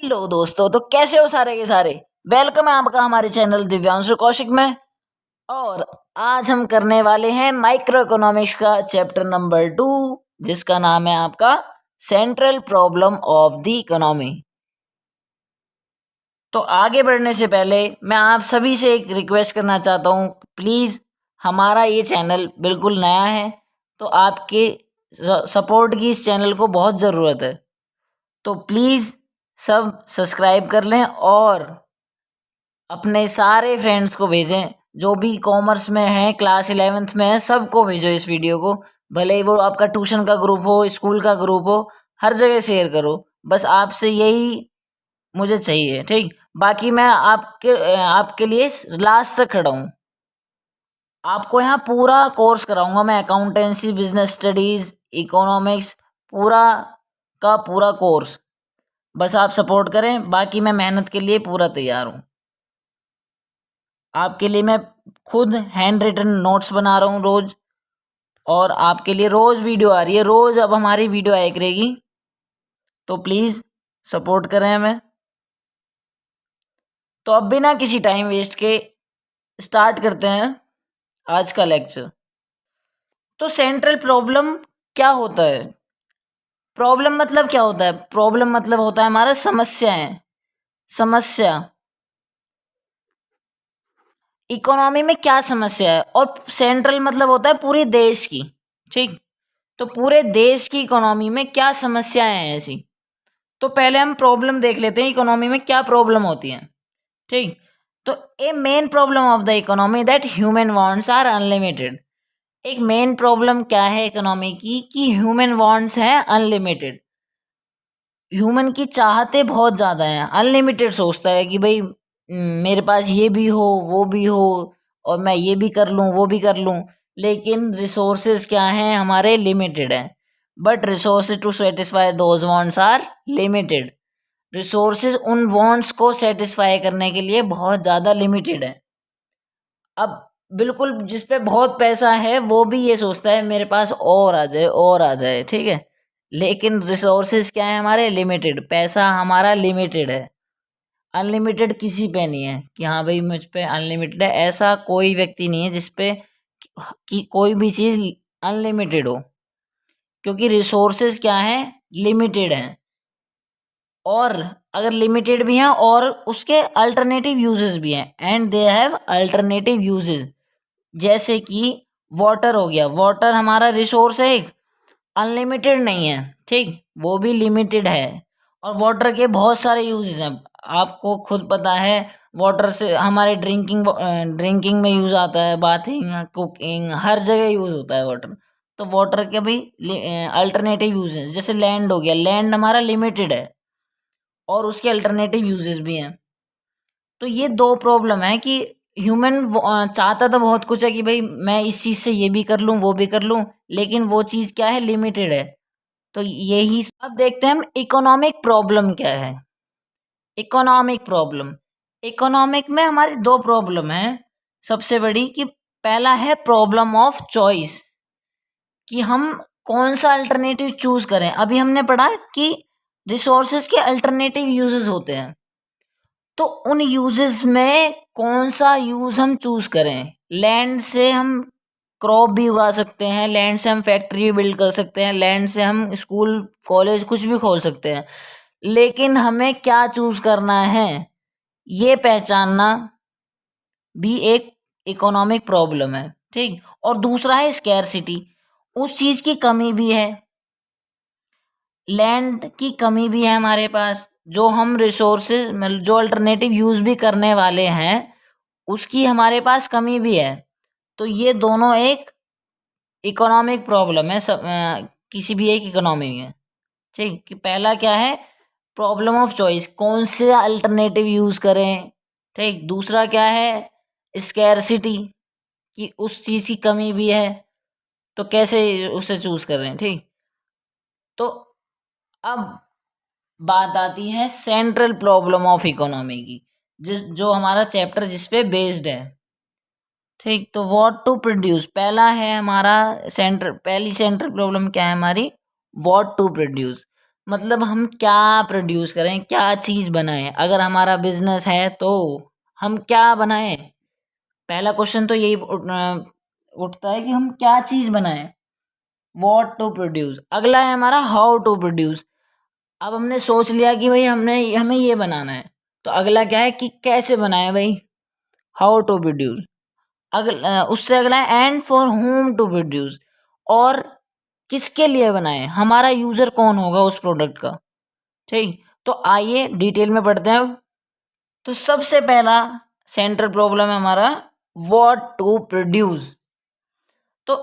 Hello दोस्तों, तो कैसे हो सारे के सारे। वेलकम है आपका हमारे चैनल दिव्यांशु कौशिक में। और आज हम करने वाले हैं माइक्रो इकोनॉमिक्स का चैप्टर नंबर 2, जिसका नाम है आपका central problem of the economy. तो आगे बढ़ने से पहले मैं आप सभी से एक रिक्वेस्ट करना चाहता हूँ, प्लीज़ हमारा ये चैनल बिल्कुल नया है, तो आपके सपोर्ट की इस चैनल को बहुत ज़रूरत है। तो प्लीज़ सब सब्सक्राइब कर लें और अपने सारे फ्रेंड्स को भेजें, जो भी कॉमर्स में हैं, क्लास 11th में हैं, सबको भेजो इस वीडियो को। भले ही वो आपका ट्यूशन का ग्रुप हो, स्कूल का ग्रुप हो, हर जगह शेयर करो। बस आपसे यही मुझे चाहिए, ठीक। बाकी मैं आपके लिए लास्ट तक खड़ा हूँ। आपको यहाँ पूरा कोर्स कराऊंगा मैं, अकाउंटेंसी, बिजनेस स्टडीज़, इकोनॉमिक्स, पूरा का पूरा कोर्स। बस आप सपोर्ट करें, बाकी मैं मेहनत के लिए पूरा तैयार हूँ। आपके लिए मैं खुद हैंड रिटन नोट्स बना रहा हूँ रोज़, और आपके लिए रोज़ वीडियो आ रही है, रोज़ अब हमारी वीडियो आया करेगी। तो प्लीज़ सपोर्ट करें हमें। तो अब बिना किसी टाइम वेस्ट के स्टार्ट करते हैं आज का लेक्चर। तो सेंट्रल प्रॉब्लम क्या होता है? प्रॉब्लम मतलब क्या होता है? प्रॉब्लम मतलब होता है हमारा समस्याएं, समस्या। इकोनॉमी में क्या समस्या है? और सेंट्रल मतलब होता है पूरे देश की, ठीक। तो पूरे देश की इकोनॉमी में क्या समस्याएं हैं ऐसी। तो पहले हम प्रॉब्लम देख लेते हैं, इकोनॉमी में क्या प्रॉब्लम होती है, ठीक। तो a main problem of the economy that human wants are unlimited. एक मेन प्रॉब्लम क्या है इकोनॉमी की, कि ह्यूमन वांट्स हैं अनलिमिटेड। ह्यूमन की चाहते बहुत ज़्यादा हैं, अनलिमिटेड सोचता है कि भाई मेरे पास ये भी हो, वो भी हो, और मैं ये भी कर लूँ, वो भी कर लूँ। लेकिन रिसोर्सेज क्या हैं हमारे, लिमिटेड हैं। But resources to satisfy those wants are limited. Resources उन वांट्स को सेटिस्फाई करने के लिए बहुत ज़्यादा लिमिटेड है। अब बिल्कुल जिस पे बहुत पैसा है वो भी ये सोचता है मेरे पास और आ जाए, और आ जाए, ठीक है। लेकिन रिसोर्सेज क्या है हमारे, लिमिटेड। पैसा हमारा लिमिटेड है, अनलिमिटेड किसी पे नहीं है कि हाँ भाई मुझ पे अनलिमिटेड है। ऐसा कोई व्यक्ति नहीं है जिस पे कि कोई भी चीज़ अनलिमिटेड हो, क्योंकि रिसोर्सेज क्या है, लिमिटेड हैं। और अगर लिमिटेड भी हैं और उसके अल्टरनेटिव यूजेस भी हैं, and they have alternative uses. जैसे कि वाटर हो गया, वाटर हमारा रिसोर्स है, एक अनलिमिटेड नहीं है, ठीक, वो भी लिमिटेड है। और वाटर के बहुत सारे यूजेस हैं, आपको खुद पता है। वाटर से हमारे ड्रिंकिंग में यूज़ आता है, बाथिंग, कुकिंग, हर जगह यूज़ होता है वाटर। तो वाटर के भी अल्टरनेटिव यूजेस, जैसे लैंड हो गया, लैंड हमारा लिमिटेड है और उसके अल्टरनेटिव यूजेस भी हैं। तो ये दो प्रॉब्लम है कि ह्यूमन चाहता तो बहुत कुछ है कि भाई मैं इस चीज़ से ये भी कर लूँ, वो भी कर लूँ, लेकिन वो चीज़ क्या है, लिमिटेड है। तो यही अब देखते हैं हम इकोनॉमिक प्रॉब्लम क्या है। इकोनॉमिक प्रॉब्लम, इकोनॉमिक में हमारी दो प्रॉब्लम है सबसे बड़ी। कि पहला है प्रॉब्लम ऑफ चॉइस, कि हम कौन सा अल्टरनेटिव चूज करें। अभी हमने पढ़ा कि रिसोर्सेज के अल्टरनेटिव यूजेस होते हैं, तो उन यूजेस में कौन सा यूज हम चूज करें। लैंड से हम क्रॉप भी उगा सकते हैं, लैंड से हम फैक्ट्री भी बिल्ड कर सकते हैं, लैंड से हम स्कूल कॉलेज कुछ भी खोल सकते हैं। लेकिन हमें क्या चूज करना है, ये पहचानना भी एक इकोनॉमिक प्रॉब्लम है, ठीक। और दूसरा है स्कैरसिटी, उस चीज की कमी भी है, लैंड की कमी भी है हमारे पास। जो हम रिसोर्सेज मतलब जो अल्टरनेटिव यूज भी करने वाले हैं, उसकी हमारे पास कमी भी है। तो ये दोनों एक इकोनॉमिक प्रॉब्लम है किसी भी एक इकोनॉमी में, ठीक। कि पहला क्या है, प्रॉब्लम ऑफ चॉइस, कौन से अल्टरनेटिव यूज करें, ठीक। दूसरा क्या है, स्कैरसिटी, कि उस चीज की कमी भी है, तो कैसे उसे चूज करें, ठीक। तो अब बात आती है सेंट्रल प्रॉब्लम ऑफ इकोनॉमी की, जो हमारा चैप्टर जिस पे बेस्ड है, ठीक। तो व्हाट टू प्रोड्यूस, पहला है हमारा पहली सेंट्रल प्रॉब्लम क्या है हमारी, व्हाट टू प्रोड्यूस। मतलब हम क्या प्रोड्यूस करें, क्या चीज़ बनाएं। अगर हमारा बिजनेस है तो हम क्या बनाएं, पहला क्वेश्चन तो यही उठता है कि हम क्या चीज़ बनाएं, व्हाट टू प्रोड्यूस। अगला है हमारा हाउ टू प्रोड्यूस। अब हमने सोच लिया कि भाई हमें ये बनाना है, तो अगला क्या है कि कैसे बनाए भाई, हाउ टू प्रोड्यूस। उससे अगला है and for whom to produce, और किसके लिए बनाए, हमारा यूजर कौन होगा उस प्रोडक्ट का। ठीक, तो आइए डिटेल में पढ़ते हैं अब। तो सबसे पहला सेंट्रल प्रॉब्लम है हमारा व्हाट टू प्रोड्यूस। तो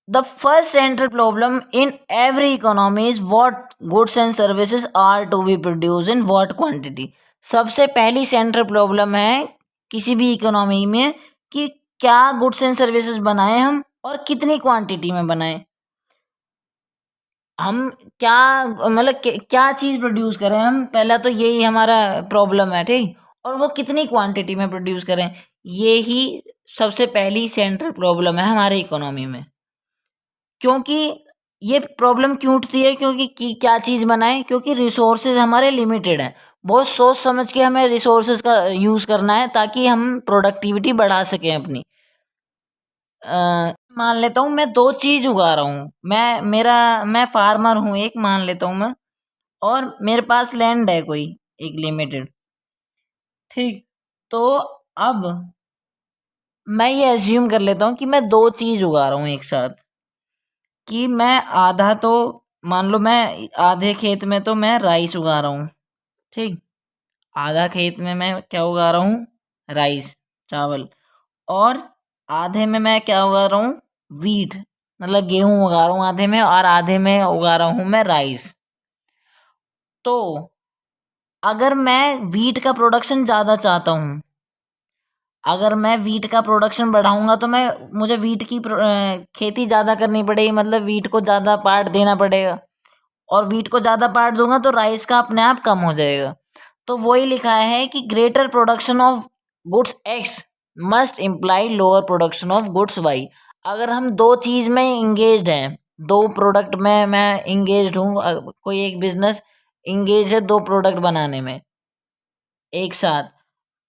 the first central problem in every economy is what goods and services are to be produce in what quantity. सबसे पहली सेंट्रल प्रॉब्लम है किसी भी इकोनॉमी में कि क्या गुड्स एंड सर्विसेज बनाए हम और कितनी क्वांटिटी में बनाए। हम क्या मतलब क्या चीज़ प्रोड्यूस करें हम, पहला तो यही हमारा प्रॉब्लम है। ठीक, और वो कितनी क्वांटिटी में प्रोड्यूस करें, ये ही सबसे पहली सेंट्रल प्रॉब्लम है हमारे इकोनॉमी में। क्योंकि ये प्रॉब्लम क्यों उठती है, क्योंकि क्या चीज़ बनाए, क्योंकि रिसोर्सेज हमारे लिमिटेड हैं। बहुत सोच समझ के हमें रिसोर्सेज का यूज़ करना है ताकि हम प्रोडक्टिविटी बढ़ा सकें अपनी। मान लेता हूँ मैं दो चीज़ उगा रहा हूँ, मैं फार्मर हूँ एक, मान लेता हूँ मैं, और मेरे पास लैंड है कोई एक लिमिटेड। ठीक, तो अब मैं ये एज्यूम कर लेता हूँ कि मैं दो चीज़ उगा रहा हूँ एक साथ, कि मैं आधा तो मान लो मैं आधे खेत में तो मैं राइस उगा रहा हूँ। ठीक, आधा खेत में मैं क्या उगा रहा हूँ, राइस, चावल, और आधे में मैं क्या उगा रहा हूँ, वीट, मतलब गेहूं उगा रहा हूँ आधे में, और आधे में उगा रहा हूँ मैं राइस। तो अगर मैं वीट का प्रोडक्शन ज़्यादा चाहता हूँ, अगर मैं वीट का प्रोडक्शन बढ़ाऊंगा तो मुझे वीट की खेती ज़्यादा करनी पड़ेगी, मतलब वीट को ज़्यादा पार्ट देना पड़ेगा, और वीट को ज़्यादा पार्ट दूंगा तो राइस का अपने आप कम हो जाएगा। तो वही लिखा है कि greater production of goods X must imply lower production of goods Y. अगर हम दो चीज़ में इंगेज्ड हैं, दो प्रोडक्ट में मैं इंगेज्ड हूँ, कोई एक बिजनेस इंगेज है दो प्रोडक्ट बनाने में एक साथ,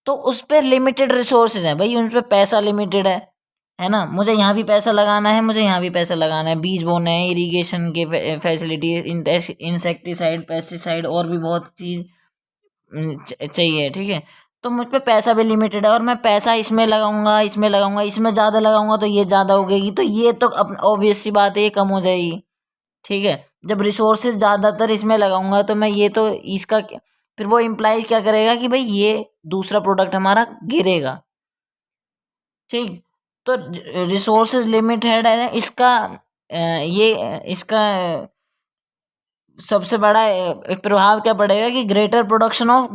तो उस पर लिमिटेड रिसोर्सेज हैं भाई, उन पर पैसा लिमिटेड है ना। मुझे यहाँ भी पैसा लगाना है, मुझे यहाँ भी पैसा लगाना है, बीज बोने हैं, इरिगेशन के फैसिलिटी, इंसेक्टिसाइड, पेस्टिसाइड, और भी बहुत चीज़ चाहिए। ठीक है, तो मुझ पे पैसा भी लिमिटेड है, और मैं पैसा इसमें लगाऊंगा, इसमें लगाऊंगा, इसमें ज़्यादा लगाऊंगा तो ये ज़्यादा उगेगी, तो ये तो ऑब्वियस सी बात है ये कम हो जाएगी। ठीक है, जब रिसोर्सेज ज़्यादातर इसमें लगाऊंगा तो मैं ये तो इसका फिर वो इम्प्लाई क्या करेगा कि भाई ये दूसरा प्रोडक्ट हमारा गिरेगा। ठीक, तो रिसोर्सेज लिमिटेड है, इसका ये इसका सबसे बड़ा प्रभाव क्या पड़ेगा कि greater production of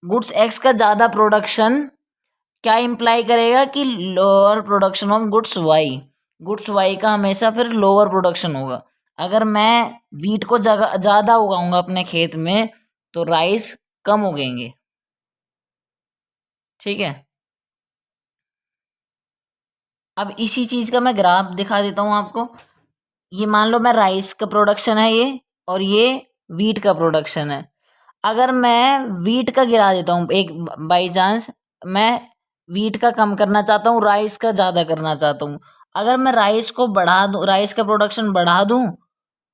goods X का ज़्यादा प्रोडक्शन क्या इम्प्लाई करेगा कि lower production of goods Y का हमेशा फिर लोअर प्रोडक्शन होगा। अगर मैं वीट को ज़्यादा उगाऊंगा अपने खेत में तो राइस कम उगेंगे। ठीक है, अब इसी चीज़ का मैं ग्राफ दिखा देता हूँ आपको। ये मान लो मैं राइस का प्रोडक्शन है ये, और ये वीट का प्रोडक्शन है। अगर मैं वीट का गिरा देता हूँ एक, बाई चांस मैं वीट का कम करना चाहता हूँ, राइस का ज़्यादा करना चाहता हूँ, अगर मैं राइस को बढ़ा दूँ, राइस का प्रोडक्शन बढ़ा दूँ,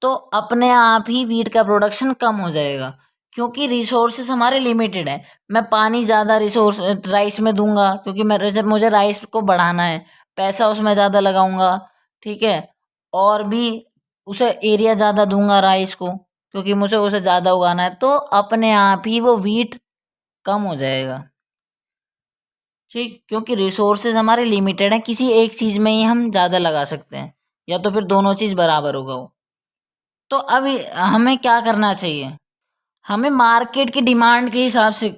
तो अपने आप ही वीट का प्रोडक्शन कम हो जाएगा, क्योंकि रिसोर्सेस हमारे लिमिटेड है। मैं पानी ज़्यादा रिसोर्स राइस में दूंगा, क्योंकि मुझे राइस को बढ़ाना है, पैसा उसमें ज़्यादा लगाऊंगा। ठीक है, और भी उसे एरिया ज़्यादा दूंगा राइस को, क्योंकि मुझे उसे ज़्यादा उगाना है, तो अपने आप ही वो वीट कम हो जाएगा। ठीक, क्योंकि रिसोर्सेज हमारे लिमिटेड हैं, किसी एक चीज़ में ही हम ज़्यादा लगा सकते हैं, या तो फिर दोनों चीज़ बराबर होगा वो। तो अब हमें क्या करना चाहिए, हमें मार्केट की डिमांड के हिसाब से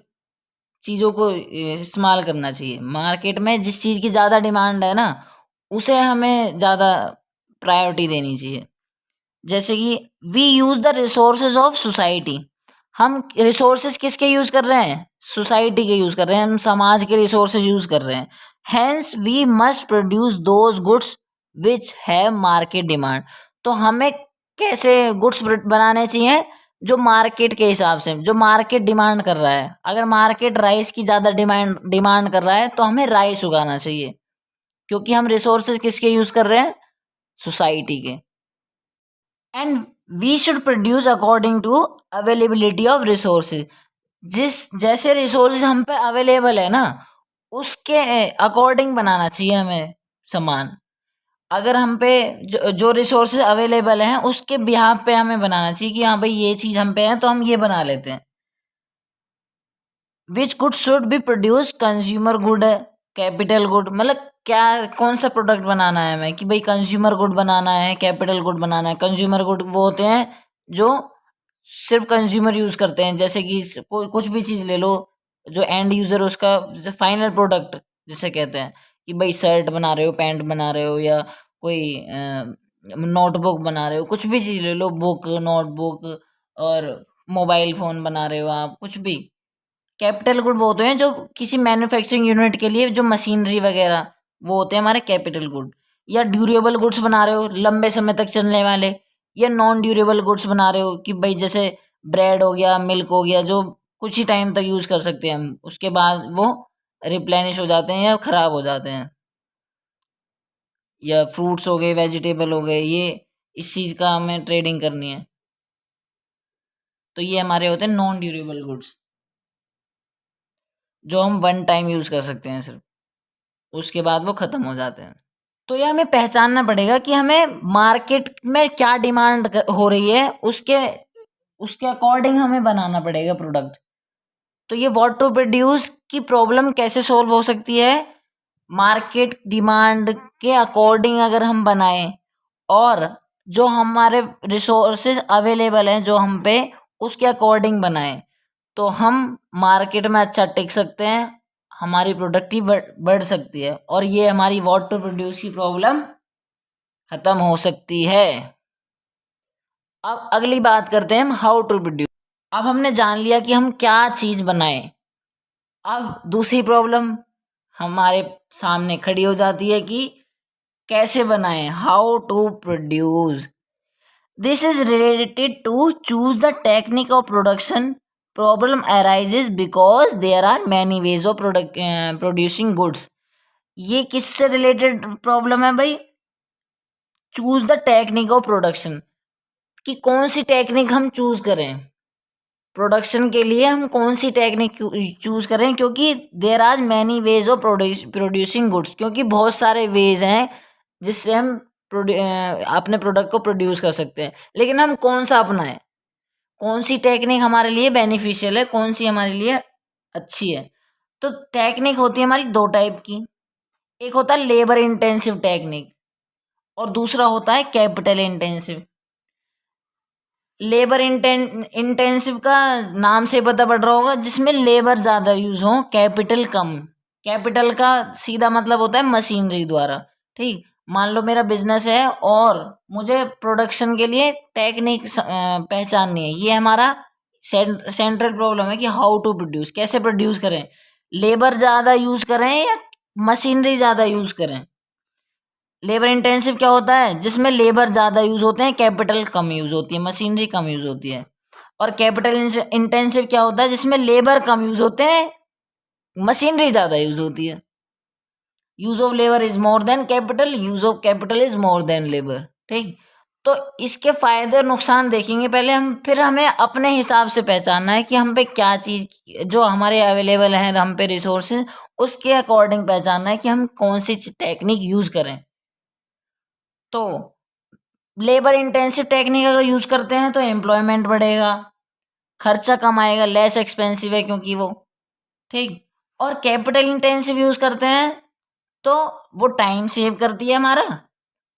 चीज़ों को इस्तेमाल करना चाहिए। मार्केट में जिस चीज़ की ज़्यादा डिमांड है ना, उसे हमें ज़्यादा प्रायोरिटी देनी चाहिए। जैसे कि we use the resources of society, हम रिसोर्सेज किसके यूज़ कर रहे हैं, सोसाइटी के यूज़ कर रहे हैं, हम समाज के रिसोर्सेज यूज़ कर रहे हैं। Hence we must produce those goods which have market demand. तो हमें कैसे गुड्स बनाने चाहिए, जो मार्केट के हिसाब से, जो मार्केट डिमांड कर रहा है। अगर मार्केट राइस की ज़्यादा डिमांड कर रहा है तो हमें राइस उगाना चाहिए, क्योंकि हम रिसोर्सेज किसके यूज़ कर रहे हैं, सोसाइटी के। And we should produce according to availability of resources. जैसे रिसोर्सेज हम पे अवेलेबल है ना, उसके अकॉर्डिंग बनाना चाहिए हमें सामान। अगर हम पे जो रिसोर्सेज अवेलेबल हैं उसके बिहाफ पे हमें बनाना चाहिए कि हाँ भाई ये चीज़ हम पे है तो हम ये बना लेते हैं। Which good should be produce, consumer good है, कैपिटल गुड, मतलब क्या कौन सा प्रोडक्ट बनाना है हमें, कि भाई कंज्यूमर गुड बनाना है, कैपिटल गुड बनाना है। कंज्यूमर गुड वो होते हैं जो सिर्फ कंज्यूमर यूज़ करते हैं, जैसे कि कुछ भी चीज़ ले लो, जो एंड यूज़र उसका फाइनल प्रोडक्ट जिसे कहते हैं, कि भाई शर्ट बना रहे हो, पैंट बना रहे हो, या कोई नोटबुक बना रहे हो, कुछ भी चीज़ ले लो, बुक, नोटबुक, और मोबाइल फ़ोन बना रहे हो आप, कुछ भी। कैपिटल गुड वो होते हैं जो किसी मैन्युफैक्चरिंग यूनिट के लिए जो मशीनरी वगैरह, वो होते हैं हमारे कैपिटल गुड। या ड्यूरेबल गुड्स बना रहे हो लंबे समय तक चलने वाले, या नॉन ड्यूरेबल गुड्स बना रहे हो कि भाई जैसे ब्रेड हो गया, मिल्क हो गया, जो कुछ ही टाइम तक यूज़ कर सकते हैं हम, उसके बाद वो रिप्लेनिश हो जाते हैं या ख़राब हो जाते हैं। या फ्रूट्स हो गए, वेजिटेबल हो गए, ये इस चीज़ का हमें ट्रेडिंग करनी है, तो ये हमारे होते हैं नॉन ड्यूरेबल गुड्स, जो हम वन टाइम यूज़ कर सकते हैं सिर्फ, उसके बाद वो ख़त्म हो जाते हैं। तो ये हमें पहचानना पड़ेगा कि हमें मार्केट में क्या डिमांड हो रही है, उसके उसके अकॉर्डिंग हमें बनाना पड़ेगा प्रोडक्ट। तो ये व्हाट टू प्रोड्यूस की प्रॉब्लम कैसे सॉल्व हो सकती है, मार्केट डिमांड के अकॉर्डिंग अगर हम बनाएं, और जो हमारे रिसोर्सेज अवेलेबल हैं जो हम पे, उसके अकॉर्डिंग बनाएं, तो हम मार्केट में अच्छा टिक सकते हैं, हमारी प्रोडक्टिविटी बढ़ सकती है, और ये हमारी व्हाट टू प्रोड्यूस की प्रॉब्लम खत्म हो सकती है। अब अगली बात करते हैं हम हाउ टू प्रोड्यूस। अब हमने जान लिया कि हम क्या चीज़ बनाएं। अब दूसरी प्रॉब्लम हमारे सामने खड़ी हो जाती है कि कैसे बनाएं, how to produce. This is related to choose the technique of production. Problem arises because there are many ways of producing goods. ये किससे रिलेटेड प्रॉब्लम है भाई, choose the technique of production, कि कौन सी टेक्निक हम चूज करें, production के लिए हम कौन सी टेक्निक चूज करें, क्योंकि there are many ways of producing goods, क्योंकि बहुत सारे वेज हैं जिससे हम अपने प्रोडक्ट को प्रोड्यूस कर सकते हैं, लेकिन हम कौन सा अपनाएं, कौन सी टेक्निक हमारे लिए बेनिफिशियल है, कौन सी हमारे लिए अच्छी है। तो टेक्निक होती है हमारी दो टाइप की, एक होता है लेबर इंटेंसिव टेक्निक, और दूसरा होता है कैपिटल इंटेंसिव। लेबर इंटेंसिव का नाम से पता पड़ रहा होगा, जिसमें लेबर ज़्यादा यूज़ हो, कैपिटल कम। कैपिटल का सीधा मतलब होता है मशीनरी द्वारा। ठीक, मान लो मेरा बिजनेस है और मुझे प्रोडक्शन के लिए टेक्निक पहचाननी है, ये हमारा सेंट्रल प्रॉब्लम है कि हाउ टू प्रोड्यूस, कैसे प्रोड्यूस करें, लेबर ज़्यादा यूज़ करें या मशीनरी ज़्यादा यूज़ करें। लेबर इंटेंसिव क्या होता है, जिसमें लेबर ज़्यादा यूज़ होते हैं, कैपिटल कम यूज़ होती है, मशीनरी कम यूज़ होती है। और कैपिटल इंटेंसिव क्या होता है, जिसमें लेबर कम यूज़ होते हैं, मशीनरी ज़्यादा यूज़ होती है। Use of labour is more than capital, use of capital is more than labour. ठीक, तो इसके फ़ायदे और नुकसान देखेंगे पहले हम, फिर हमें अपने हिसाब से पहचानना है कि हम पे क्या चीज़ जो हमारे अवेलेबल हैं, हम पे रिसोर्सेज, उसके अकॉर्डिंग पहचानना है कि हम कौन सी टेक्निक यूज़ करें। तो लेबर इंटेंसिव टेक्निक अगर यूज़ करते हैं तो एम्प्लॉयमेंट बढ़ेगा, खर्चा कम आएगा, लेस एक्सपेंसिव है क्योंकि वो। ठीक, और कैपिटल इंटेंसिव यूज़ करते हैं तो वो टाइम सेव करती है हमारा,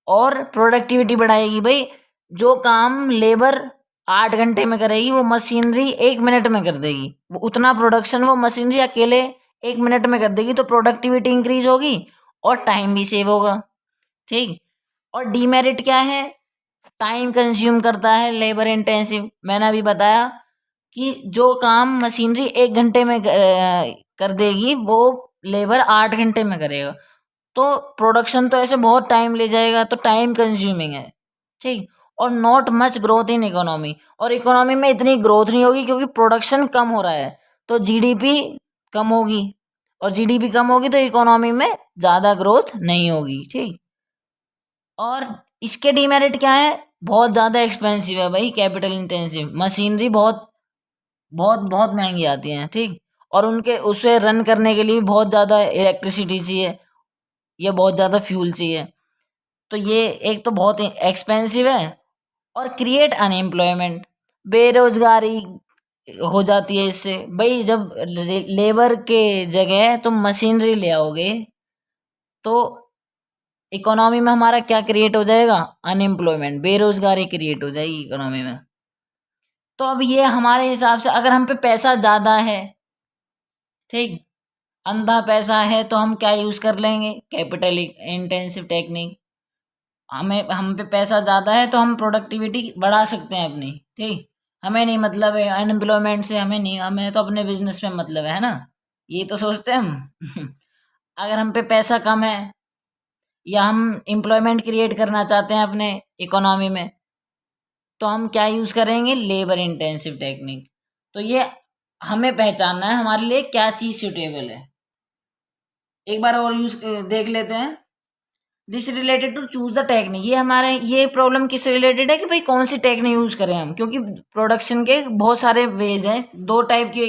और प्रोडक्टिविटी बढ़ाएगी। भाई जो काम लेबर 8 घंटे में करेगी, वो मशीनरी 1 मिनट में कर देगी, वो उतना प्रोडक्शन वो मशीनरी अकेले 1 मिनट में कर देगी, तो प्रोडक्टिविटी इंक्रीज होगी और टाइम भी सेव होगा। ठीक, और डीमेरिट क्या है, टाइम कंज्यूम करता है लेबर इंटेंसिव। मैंने अभी बताया कि जो काम मशीनरी 1 घंटे में कर देगी, वो लेबर 8 घंटे में करेगा, तो प्रोडक्शन तो ऐसे बहुत टाइम ले जाएगा, तो टाइम कंज्यूमिंग है। ठीक, और not much growth in economy, और इकोनॉमी में इतनी ग्रोथ नहीं होगी क्योंकि प्रोडक्शन कम हो रहा है, तो जीडीपी कम होगी, और जीडीपी कम होगी तो इकोनॉमी में ज़्यादा ग्रोथ नहीं होगी, ठीक। और इसके डीमेरिट क्या है, बहुत ज़्यादा एक्सपेंसिव है भाई, कैपिटल इंटेंसिव, मशीनरी बहुत बहुत बहुत महंगी आती हैं, ठीक। और उनके उसे रन करने के लिए बहुत ज़्यादा इलेक्ट्रिसिटी चाहिए या बहुत ज़्यादा फ्यूल चाहिए, तो ये एक तो बहुत एक्सपेंसिव है। और क्रिएट अनएम्प्लॉयमेंट, बेरोजगारी हो जाती है इससे भाई, जब लेबर के जगह तुम मशीनरी ले आओगे तो इकोनॉमी में हमारा क्या क्रिएट हो जाएगा, अनएम्प्लॉयमेंट, बेरोजगारी क्रिएट हो जाएगी इकोनॉमी में। तो अब ये हमारे हिसाब से अगर हम पे पैसा ज़्यादा है, ठीक, अंधा पैसा है, तो हम क्या यूज़ कर लेंगे, कैपिटल इंटेंसिव टेक्निक। हम पे पैसा ज़्यादा है तो हम प्रोडक्टिविटी बढ़ा सकते हैं अपनी, ठीक। हमें नहीं मतलब है अनएम्प्लॉयमेंट से, हमें नहीं, हमें तो अपने बिजनेस में मतलब है ना, ये तो सोचते हैं हम। अगर हम पे पैसा कम है या हम एम्प्लॉयमेंट क्रिएट करना चाहते हैं अपने इकोनॉमी में, तो हम क्या यूज़ करेंगे, लेबर इंटेंसिव टेक्निक। तो ये हमें पहचानना है हमारे लिए क्या चीज़ सूटेबल है। एक बार और यूज़ देख लेते हैं, this related to choose the technique. ये हमारे ये प्रॉब्लम किससे रिलेटेड है कि भाई कौन सी टेक्निक यूज करें हम, क्योंकि प्रोडक्शन के बहुत सारे वेज हैं, दो टाइप की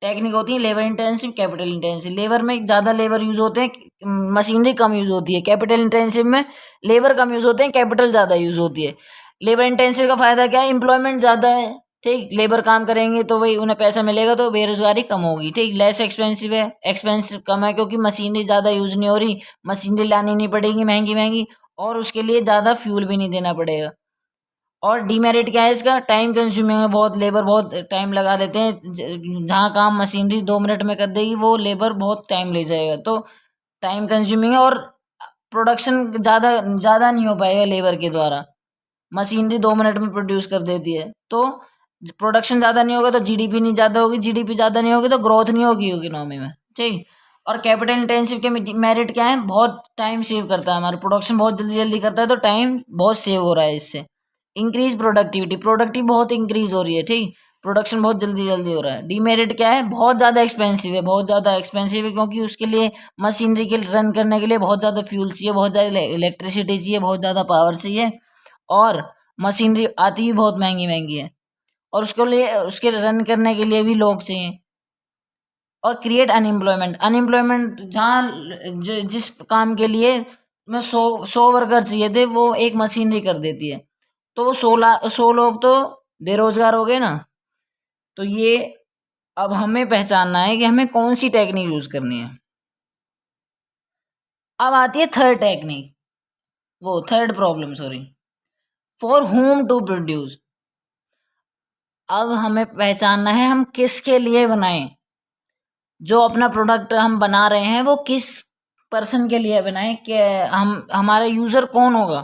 टेक्निक होती है, labour intensive, capital intensive. Labour में ज़्यादा लेबर यूज होते हैं, मशीनरी कम यूज होती है। कैपिटल इंटेंसिव में लेबर कम यूज होते हैं, कैपिटल ज़्यादा यूज होती है। लेबर इंटेंसिव का फायदा क्या है, एम्प्लॉयमेंट ज़्यादा है, ठीक, लेबर काम करेंगे तो भाई उन्हें पैसा मिलेगा, तो बेरोजगारी कम होगी, ठीक। लेस एक्सपेंसिव है, एक्सपेंसिव कम है क्योंकि मशीनरी ज़्यादा यूज नहीं हो रही, मशीनरी लानी नहीं पड़ेगी महंगी महंगी, और उसके लिए ज़्यादा फ्यूल भी नहीं देना पड़ेगा। और डीमेरिट क्या है इसका, टाइम कंज्यूमिंग है बहुत, लेबर बहुत टाइम लगा देते हैं, जहाँ काम मशीनरी 2 मिनट में कर देगी वो लेबर बहुत टाइम ले जाएगा, तो टाइम कंज्यूमिंग है। और प्रोडक्शन ज़्यादा ज़्यादा नहीं हो पाएगा लेबर के द्वारा, मशीनरी 2 मिनट में प्रोड्यूस कर देती है, तो प्रोडक्शन ज़्यादा नहीं होगा तो जीडीपी नहीं ज़्यादा होगी, जीडीपी ज़्यादा नहीं होगी तो ग्रोथ नहीं होगी इकोनॉमी में, ठीक। और कैपिटल इंटेंसिव के मेरिट क्या है, बहुत टाइम सेव करता है, हमारा प्रोडक्शन बहुत जल्दी जल्दी करता है, तो टाइम बहुत सेव हो रहा है इससे। इंक्रीज प्रोडक्टिविटी, प्रोडक्टिव बहुत इंक्रीज हो रही है, ठीक, प्रोडक्शन बहुत जल्दी जल्दी हो रहा है। डीमेरिट क्या है, बहुत ज़्यादा एक्सपेंसिव है, बहुत ज़्यादा एक्सपेंसिव है क्योंकि उसके लिए मशीनरी के रन करने के लिए बहुत ज़्यादा फ्यूल चाहिए, बहुत ज़्यादा इलेक्ट्रिसिटी चाहिए, बहुत ज़्यादा पावर चाहिए, और मशीनरी आती भी बहुत महंगी महंगी है, और उसके लिए उसके रन करने के लिए भी लोग चाहिए। और क्रिएट अनएम्प्लॉयमेंट, अनएम्प्लॉयमेंट जहाँ जिस काम के लिए मैं 100 वर्कर चाहिए थे वो एक मशीनरी कर देती है, तो वो 100 लोग तो बेरोजगार हो गए ना। तो ये अब हमें पहचानना है कि हमें कौन सी टेक्निक यूज करनी है। अब आती है थर्ड टेक्निक, वो third problem, sorry, for whom to produce. अब हमें पहचानना है हम किसके लिए बनाएं, जो अपना प्रोडक्ट हम बना रहे हैं वो किस पर्सन के लिए बनाएं, कि हम हमारा यूजर कौन होगा,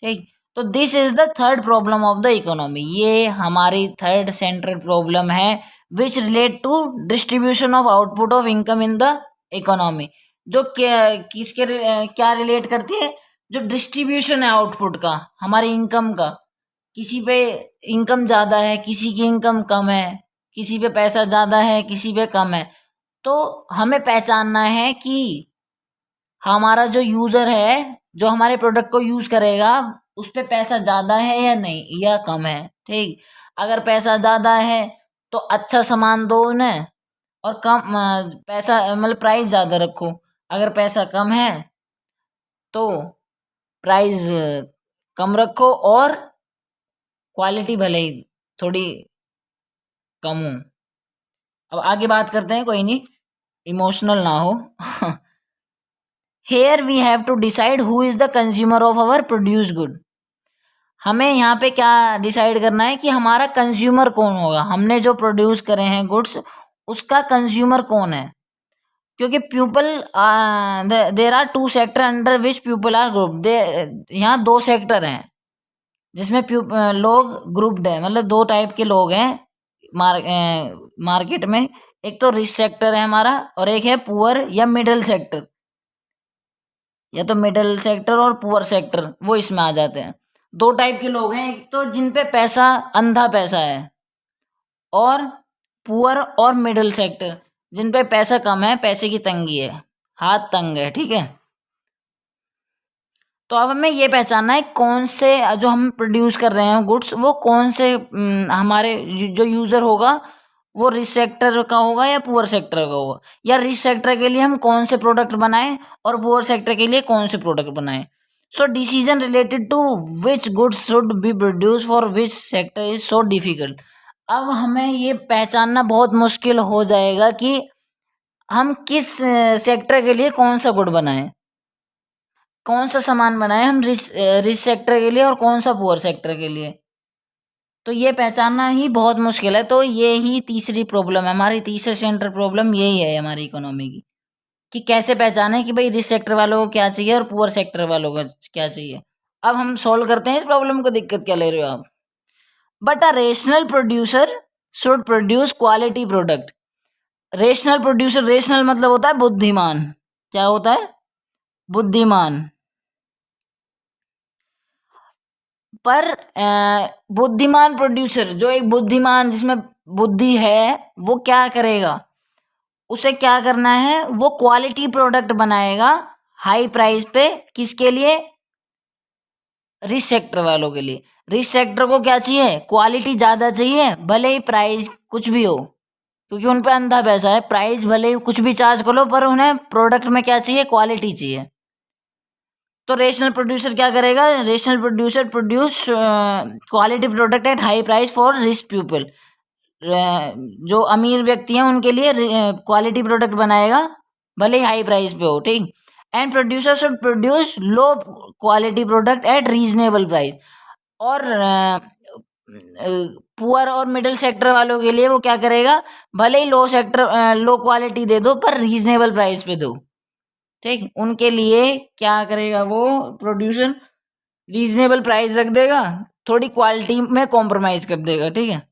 ठीक। तो this is the third problem of the economy, ये हमारी थर्ड सेंट्रल प्रॉब्लम है, which relate to distribution of output of income in the economy. जो किसके क्या रिलेट करती है, जो डिस्ट्रीब्यूशन है आउटपुट का, हमारी इनकम का, किसी पे इनकम ज़्यादा है, किसी की इनकम कम है, किसी पे पैसा ज़्यादा है, किसी पे कम है, तो हमें पहचानना है कि हमारा जो यूज़र है, जो हमारे प्रोडक्ट को यूज़ करेगा, उस पे पैसा ज़्यादा है या नहीं, या कम है, ठीक। अगर पैसा ज़्यादा है तो अच्छा सामान दो उन्हें, और कम पैसा मतलब प्राइस ज़्यादा रखो। अगर पैसा कम है तो प्राइस कम रखो, और क्वालिटी भले ही थोड़ी कम हो। अब आगे बात करते हैं, कोई नहीं, इमोशनल ना हो। Here we have to decide who is the consumer of our produce good. हमें यहाँ पे क्या डिसाइड करना है कि हमारा कंज्यूमर कौन होगा, हमने जो प्रोड्यूस करे हैं गुड्स, उसका कंज्यूमर कौन है। क्योंकि people, there are 2 sector under which people are group, they यहाँ 2 सेक्टर हैं जिसमें लोग ग्रुप्ड है, मतलब 2 टाइप के लोग हैं मार्केट में। एक तो रिच सेक्टर है हमारा, और एक है पुअर या मिडिल सेक्टर, या तो मिडिल सेक्टर और पुअर सेक्टर वो इसमें आ जाते हैं। दो टाइप के लोग हैं, एक तो जिन पे पैसा अंधा पैसा है, और पुअर और मिडिल सेक्टर जिन पे पैसा कम है, पैसे की तंगी है, हाथ तंग है, ठीक है। तो अब हमें ये पहचानना है कौन से जो हम प्रोड्यूस कर रहे हैं गुड्स, वो कौन से हमारे जो यूज़र होगा वो रिच सेक्टर का होगा या पुअर सेक्टर का होगा, या रिच सेक्टर के लिए हम कौन से प्रोडक्ट बनाएं और पुअर सेक्टर के लिए कौन से प्रोडक्ट बनाएं। So decision related to which goods should be produce for which sector is so difficult. अब हमें ये पहचानना बहुत मुश्किल हो जाएगा कि हम किस सेक्टर के लिए कौन सा गुड बनाएं, कौन सा सामान बनाएं हम रिच सेक्टर के लिए और कौन सा पुअर सेक्टर के लिए। तो ये पहचानना ही बहुत मुश्किल है। तो ये ही तीसरी प्रॉब्लम है हमारी, तीसरे सेंटर प्रॉब्लम यही है हमारी इकोनॉमी की, कि कैसे पहचाने कि भाई रिच सेक्टर वालों को क्या चाहिए और पुअर सेक्टर वालों को क्या चाहिए। अब हम सॉल्व करते हैं इस प्रॉब्लम को, दिक्कत क्या ले रहे हो आप। But a rational producer should produce quality product. Rational producer, rational मतलब होता है बुद्धिमान, क्या होता है, बुद्धिमान। पर बुद्धिमान प्रोड्यूसर, जो एक बुद्धिमान जिसमें बुद्धि है, वो क्या करेगा, उसे क्या करना है, वो क्वालिटी प्रोडक्ट बनाएगा हाई प्राइस पे, किसके लिए, रिच सेक्टर वालों के लिए। रिच सेक्टर को क्या चाहिए, क्वालिटी ज़्यादा चाहिए, भले ही प्राइस कुछ भी हो, क्योंकि उन पे अंधा पैसा है, प्राइस भले ही कुछ भी चार्ज करो पर उन्हें प्रोडक्ट में क्या चाहिए, क्वालिटी चाहिए। तो रेशनल प्रोड्यूसर क्या करेगा, rational producer produce quality product at high price for rich people. जो अमीर व्यक्ति हैं उनके लिए क्वालिटी प्रोडक्ट बनाएगा, भले ही हाई प्राइस पे हो, ठीक। And producer should produce low quality product at reasonable price. और पुअर और मिडिल सेक्टर वालों के लिए वो क्या करेगा, भले ही लो क्वालिटी दे दो पर रीजनेबल प्राइस पे दो, ठीक। उनके लिए क्या करेगा वो प्रोड्यूसर, रीजनेबल प्राइस रख देगा, थोड़ी क्वालिटी में कॉम्प्रोमाइज कर देगा, ठीक है।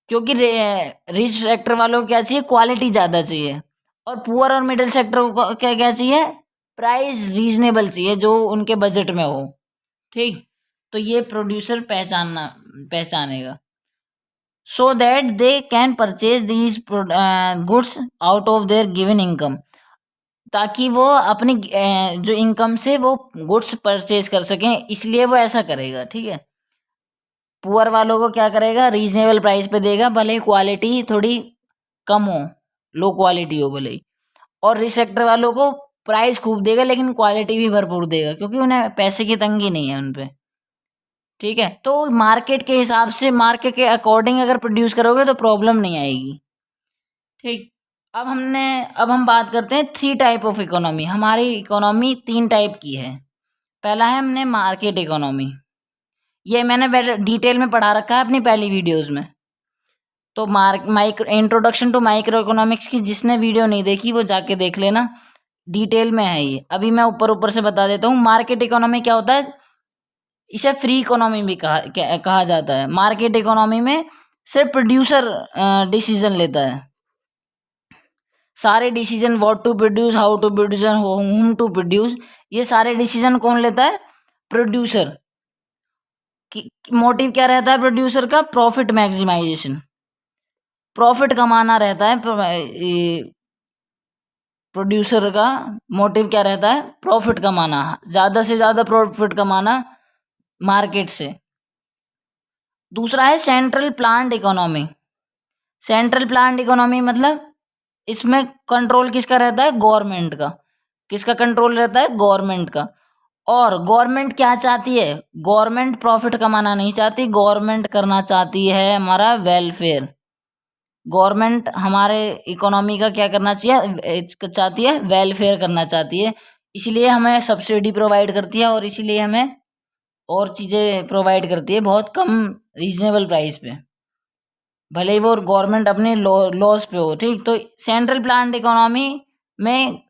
क्योंकि रिच सेक्टर वालों को क्या चाहिए, क्वालिटी ज़्यादा चाहिए, और पुअर और मिडिल सेक्टर को क्या क्या चाहिए, प्राइस रीजनेबल चाहिए जो उनके बजट में हो, ठीक। तो ये प्रोड्यूसर पहचानेगा, so that they can purchase these goods out of their given income, ताकि वो अपनी जो इनकम से वो गुड्स परचेज कर सकें, इसलिए वो ऐसा करेगा, ठीक है। पुअर वालों को क्या करेगा, रीजनेबल प्राइस पे देगा, भले ही क्वालिटी थोड़ी कम हो, लो क्वालिटी हो भले ही, और रिच सेक्टर वालों को प्राइस खूब देगा लेकिन क्वालिटी भी भरपूर देगा, क्योंकि उन्हें पैसे की तंगी नहीं है उन पे, ठीक है। तो मार्केट के हिसाब से, मार्केट के अकॉर्डिंग अगर प्रोड्यूस करोगे तो प्रॉब्लम नहीं आएगी, ठीक। अब हम बात करते हैं थ्री टाइप ऑफ इकोनॉमी। हमारी इकोनॉमी तीन टाइप की है। पहला है हमने मार्केट इकोनॉमी, ये मैंने डिटेल में पढ़ा रखा है अपनी पहली वीडियोस में। तो इंट्रोडक्शन टू माइक्रो इकोनॉमिक्स की जिसने वीडियो नहीं देखी वो जाके देख लेना, डिटेल में है ये। अभी मैं ऊपर ऊपर से बता देता हूँ। मार्केट इकोनॉमी क्या होता है, इसे फ्री इकोनॉमी भी कहा जाता है। मार्केट इकोनॉमी में सिर्फ प्रोड्यूसर डिसीजन लेता है, सारे decision, what to produce, how to produce, whom to produce, ये सारे डिसीजन कौन लेता है, प्रोड्यूसर। मोटिव क्या रहता है प्रोड्यूसर का, प्रॉफिट मैक्सिमाइजेशन, प्रॉफिट कमाना रहता है। प्रोड्यूसर का मोटिव क्या रहता है, प्रॉफिट कमाना, ज़्यादा से ज़्यादा प्रॉफिट कमाना मार्केट से। दूसरा है central planned economy. Central planned economy मतलब इसमें कंट्रोल किसका रहता है, गवर्नमेंट का। किसका कंट्रोल रहता है, गवर्नमेंट का। और गवर्नमेंट क्या चाहती है, गवर्नमेंट प्रॉफिट कमाना नहीं चाहती, गवर्नमेंट करना चाहती है हमारा वेलफेयर। गवर्नमेंट हमारे इकोनॉमी का क्या करना चाहिए, चाहती है वेलफेयर करना चाहती है, इसलिए हमें सब्सिडी प्रोवाइड करती है, और इसीलिए हमें और चीज़ें प्रोवाइड करती है बहुत कम रीजनेबल प्राइस पे, भले ही वो गवर्नमेंट अपने लॉस पे हो, ठीक। तो सेंट्रल प्लान्ड इकोनॉमी में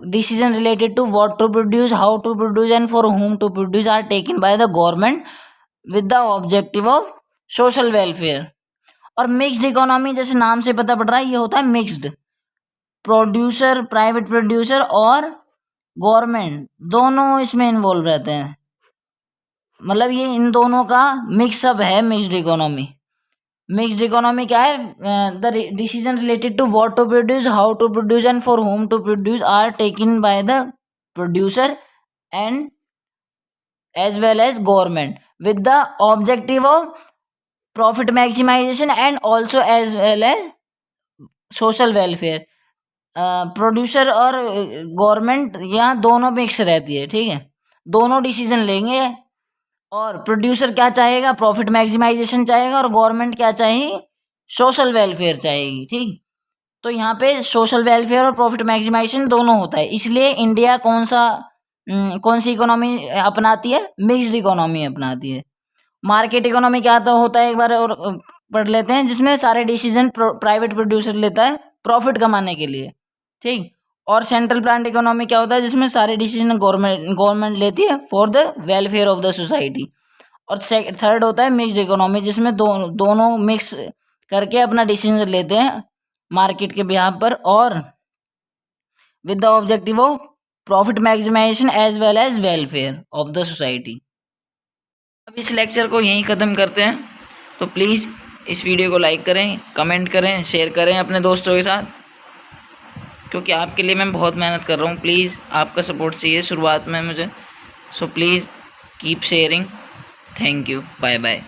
decision related to what to produce, how to produce and for whom to produce are taken by the government with the objective of social welfare. और मिक्स्ड इकोनॉमी, जैसे नाम से पता पड़ रहा है, ये होता है मिक्स्ड। प्रोड्यूसर, प्राइवेट प्रोड्यूसर और गवर्नमेंट दोनों इसमें इन्वॉल्व रहते हैं। मतलब ये इन दोनों का मिक्सअप है मिक्स्ड इकोनॉमी। मिक्स्ड इकोनॉमी क्या है? The decision related to what to produce, how to produce and for whom to produce are taken by the producer and as well as government with the objective of profit maximization and also as well as social welfare। Producer और government यहाँ दोनों mix रहती है, ठीक है, दोनों decision लेंगे और प्रोड्यूसर क्या चाहेगा? प्रॉफिट मैक्सिमाइजेशन चाहेगा और गवर्नमेंट क्या चाहेगी? सोशल वेलफेयर चाहेगी, ठीक। तो यहाँ पे सोशल वेलफेयर और प्रॉफिट मैक्सिमाइजेशन दोनों होता है, इसलिए इंडिया कौन सी इकोनॉमी अपनाती है? मिक्स्ड इकोनॉमी अपनाती है। मार्केट इकोनॉमी क्या तो होता है, एक बार और पढ़ लेते हैं, जिसमें सारे डिसीजन प्राइवेट प्रोड्यूसर लेता है प्रॉफिट कमाने के लिए, ठीक। और सेंट्रल प्लान्ड इकोनॉमी क्या होता है? जिसमें सारे डिसीजन गवर्नमेंट लेती है for the welfare of the society. और थर्ड होता है मिक्स्ड इकोनॉमी, जिसमें दोनों मिक्स करके अपना डिसीजन लेते हैं मार्केट के बिहाफ पर और with the objective of profit maximisation as well as welfare of the society. अब इस लेक्चर को यहीं ख़त्म करते हैं। तो प्लीज़ इस वीडियो को लाइक करें, कमेंट करें, शेयर करें अपने दोस्तों के साथ, क्योंकि आपके लिए मैं बहुत मेहनत कर रहा हूँ। प्लीज़ आपका सपोर्ट चाहिए शुरुआत में मुझे। So please keep sharing. Thank you, bye bye.